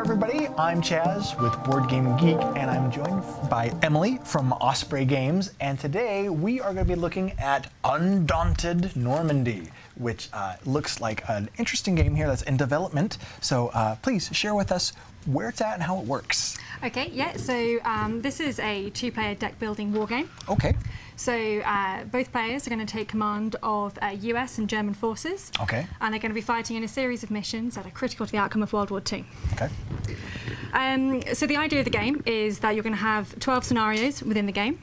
everybody, I'm Chaz with Board Game Geek, and I'm joined by Emily from Osprey Games, and today we are going to be looking at Undaunted Normandy, which looks like an interesting game here that's in development. So please share with us where it's at and how it works. Okay, yeah, so this is a two-player deck-building war game. Okay. So both players are going to take command of US and German forces. Okay. And they're going to be fighting in a series of missions that are critical to the outcome of World War II. Okay. So the idea of the game is that you're going to have 12 scenarios within the game.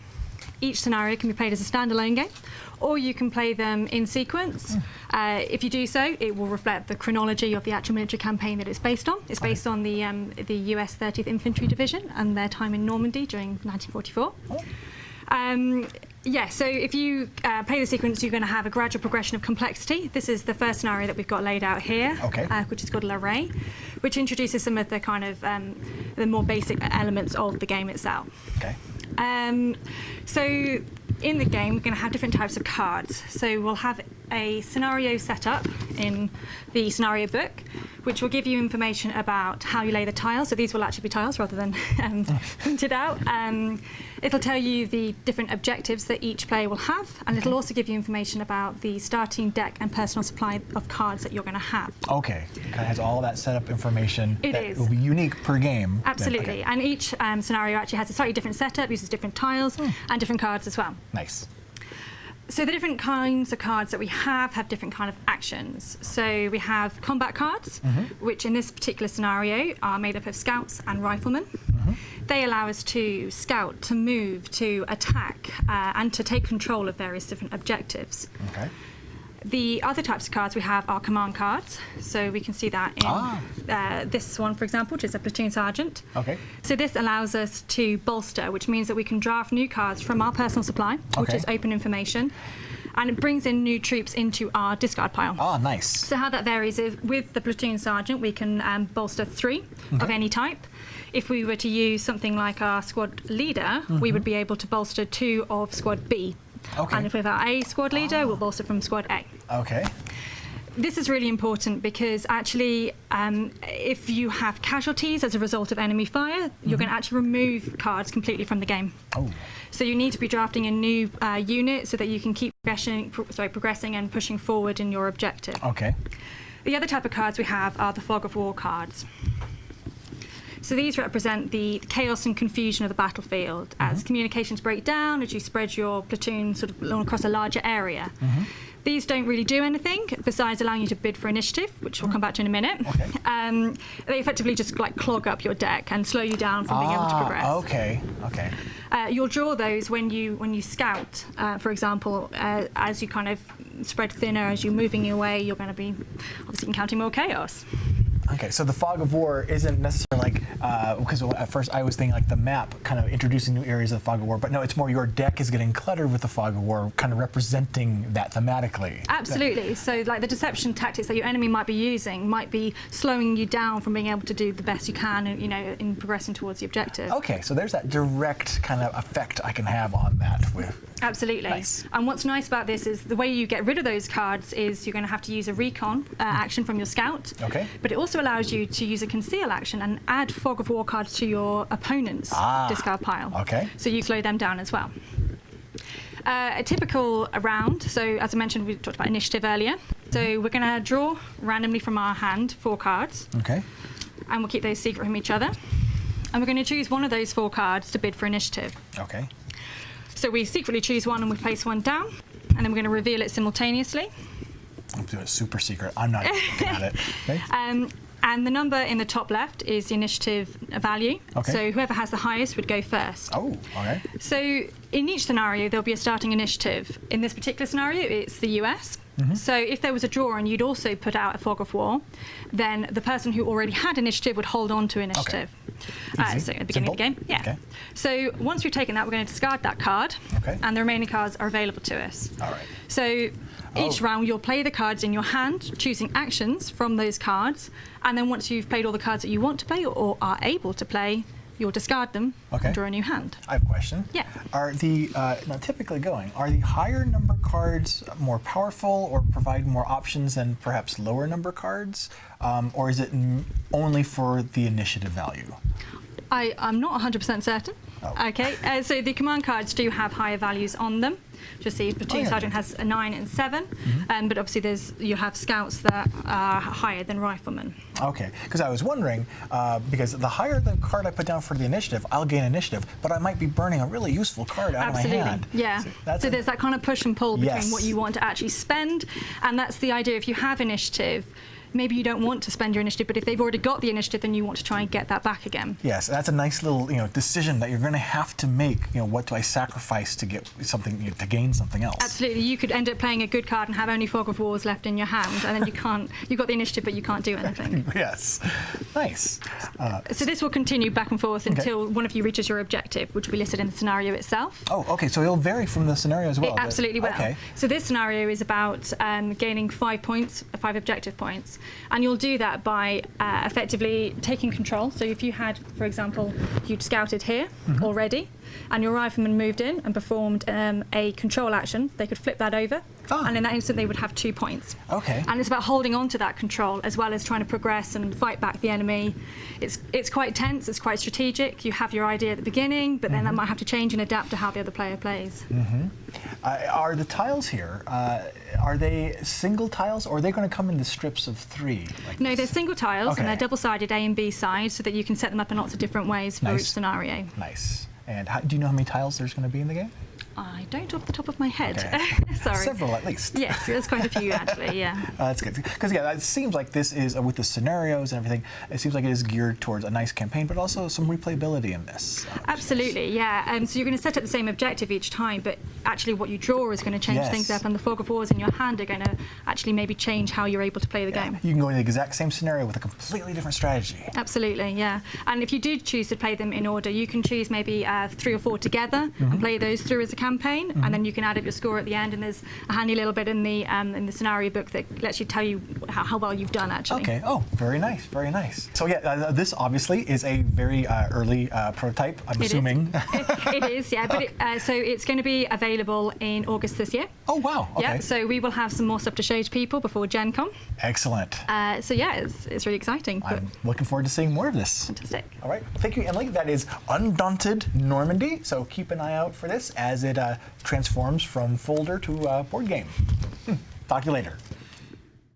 Each scenario can be played as a standalone game, or you can play them in sequence. If you do so, it will reflect the chronology of the actual military campaign that it's based on. It's based on the US 30th Infantry Division and their time in Normandy during 1944. Yeah, so if you play the sequence, you're going to have a gradual progression of complexity. This is the first scenario that we've got laid out here, which is called L'Array, which introduces some of the kind of the more basic elements of the game itself. Okay. So in the game, we're going to have different types of cards. So we'll have a scenario set up in the scenario book, which will give you information about how you lay the tiles. So these will actually be tiles rather than printed out. It'll tell you the different objectives that each player will have, and it'll also give you information about the starting deck and personal supply of cards that you're going to have. Okay, it kind of has all that setup information. It will be unique per game. Absolutely, and each scenario actually has a slightly different setup, uses different tiles and different cards as well. Nice. So the different kinds of cards that we have different kind of actions. So we have combat cards, which in this particular scenario are made up of scouts and riflemen. They allow us to scout, to move, to attack, and to take control of various different objectives. Okay. The other types of cards we have are command cards. So we can see that in this one, for example, which is a platoon sergeant. Okay. So this allows us to bolster, which means that we can draft new cards from our personal supply, which is open information, and it brings in new troops into our discard pile. Ah, nice. So how that varies is with the platoon sergeant, we can bolster 3 of any type. If we were to use something like our squad leader, we would be able to bolster 2 of squad B. Okay. And if we have our A squad leader, we'll bolster from squad A. Okay. This is really important because actually, if you have casualties as a result of enemy fire, you're going to actually remove cards completely from the game. Oh. So you need to be drafting a new unit so that you can keep progressing and pushing forward in your objective. Okay. The other type of cards we have are the fog of war cards. So these represent the chaos and confusion of the battlefield as communications break down, as you spread your platoon sort of across a larger area. These don't really do anything besides allowing you to bid for initiative, which we'll come back to in a minute. Okay. They effectively just like clog up your deck and slow you down from being able to progress. Okay. Okay. You'll draw those when you scout, for example, as you kind of spread thinner, as you're moving your way, you're going to be obviously encountering more chaos. Okay, so the fog of war isn't necessarily like, because at first I was thinking like the map kind of introducing new areas of the fog of war, but no, it's more your deck is getting cluttered with the fog of war, kind of representing that thematically. Absolutely. So like the deception tactics that your enemy might be using might be slowing you down from being able to do the best you can, in progressing towards the objective. Okay, so there's that direct kind of effect I can have on that with. Absolutely. Nice. And what's nice about this is the way you get rid of those cards is you're going to have to use a recon action from your scout. Okay. But it also allows you to use a conceal action and add fog of war cards to your opponent's discard pile. Okay. So you slow them down as well. A typical round, so as I mentioned, we talked about initiative earlier. So we're going to draw randomly from our hand 4 cards. Okay. And we'll keep those secret from each other. And we're going to choose one of those 4 cards to bid for initiative. Okay. So we secretly choose one and we place one down, and then we're going to reveal it simultaneously. I'm doing it super secret. I'm not even looking at it. Okay. And the number in the top left is the initiative value. Okay. So whoever has the highest would go first. Oh, okay. So in each scenario, there'll be a starting initiative. In this particular scenario, it's the US. So if there was a draw and you'd also put out a fog of war, then the person who already had initiative would hold on to initiative. So at the beginning of the game, yeah. Okay. So once we've taken that, we're going to discard that card, and the remaining cards are available to us. All right. So each round, you'll play the cards in your hand, choosing actions from those cards, and then once you've played all the cards that you want to play or are able to play, you'll discard them and draw a new hand. I have a question. Yeah. Are the, now typically are the higher number cards more powerful or provide more options than perhaps lower number cards? Or is it only for the initiative value? I'm not 100% certain. Oh. Okay, so the command cards do have higher values on them. Just see, platoon sergeant has a 9 and 7, but obviously you have scouts that are higher than riflemen. Okay, because I was wondering, because the higher the card I put down for the initiative, I'll gain initiative, but I might be burning a really useful card out of my hand. Yeah. So there's that kind of push and pull between what you want to actually spend, and that's the idea. If you have initiative, maybe you don't want to spend your initiative, but if they've already got the initiative, then you want to try and get that back again. Yes, that's a nice little decision that you're going to have to make. What do I sacrifice to get something, to gain something else? Absolutely. You could end up playing a good card and have only Fog of Wars left in your hand, and then you can't. You've got the initiative, but you can't do anything. Yes, nice. So this will continue back and forth until one of you reaches your objective, which will be listed in the scenario itself. Oh, okay. So it'll vary from the scenario as well. It absolutely will. Okay. So this scenario is about gaining 5 points, 5 objective points. And you'll do that by effectively taking control. So if you had, for example, you'd scouted here already, and your rifleman moved in and performed a control action, they could flip that over, and in that instant they would have 2 points. Okay. And it's about holding on to that control as well as trying to progress and fight back the enemy. It's quite tense, it's quite strategic. You have your idea at the beginning, but then that might have to change and adapt to how the other player plays. Are the tiles here, are they single tiles, or are they going to come in the strips of 3? No, they're single tiles, and they're double-sided A and B sides, so that you can set them up in lots of different ways for each scenario. Nice. And do you know how many tiles there's going to be in the game? I don't off the top of my head. Okay. Sorry. Several at least. Yes, there's quite a few actually, yeah. That's good. Because it seems like this is, with the scenarios and everything, it seems like it is geared towards a nice campaign, but also some replayability in this. Absolutely, yeah. So you're going to set up the same objective each time, but actually what you draw is going to change things up, and the Fog of Wars in your hand are going to actually maybe change how you're able to play the game. You can go in the exact same scenario with a completely different strategy. Absolutely, yeah. And if you do choose to play them in order, you can choose maybe 3 or 4 together and play those through as a campaign, and then you can add up your score at the end, and there's a handy little bit in the scenario book that lets you tell you how well you've done actually. Okay. Oh, very nice, very nice. So yeah, this obviously is a very early prototype, I'm assuming. It is, yeah. But so it's going to be available in August this year. Oh wow. Okay. Yeah. So we will have some more stuff to show to people before Gen Con. Excellent. So yeah, it's really exciting. I'm looking forward to seeing more of this. Fantastic. All right. Thank you, Emily. That is Undaunted Normandy. So keep an eye out for this as it transforms from folder to board game. Talk to you later.